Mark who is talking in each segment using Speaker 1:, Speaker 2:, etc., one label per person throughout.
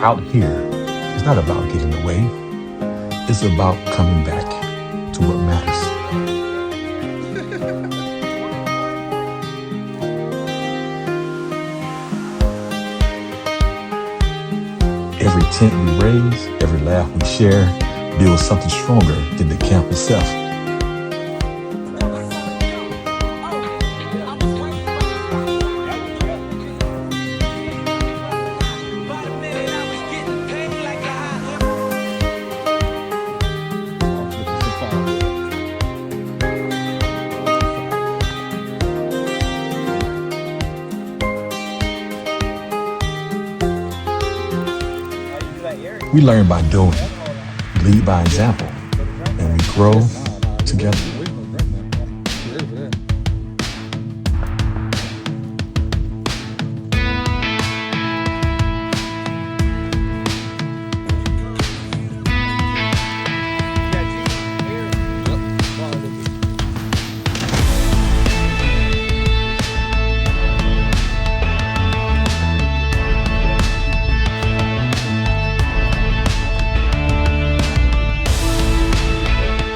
Speaker 1: out here is not about getting away. It's about coming back to what matters. Every tent we raise, every laugh we share builds something stronger than the camp itself. We learn by doing, we lead by example, and we grow together.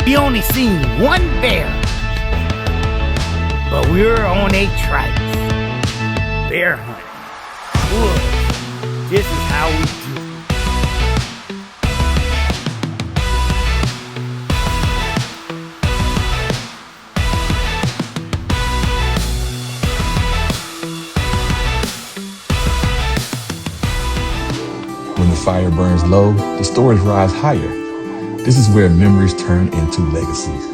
Speaker 2: We only seen one bear, but we were on a trike. Bear hunting. Woods. This is how we do it.
Speaker 1: When the fire burns low, the stories rise higher. This is where memories turn into legacies.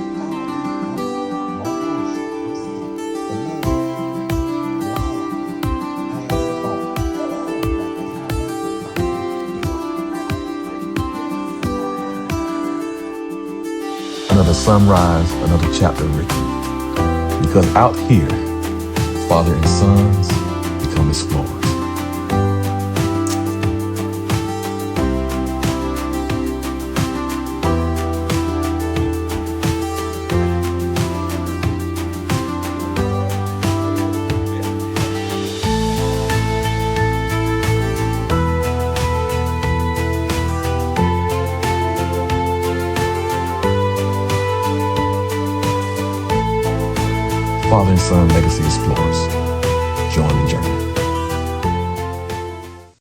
Speaker 1: Another sunrise, another chapter written. Because out here, father and sons become explorers. Father and Son Legacy Explorers.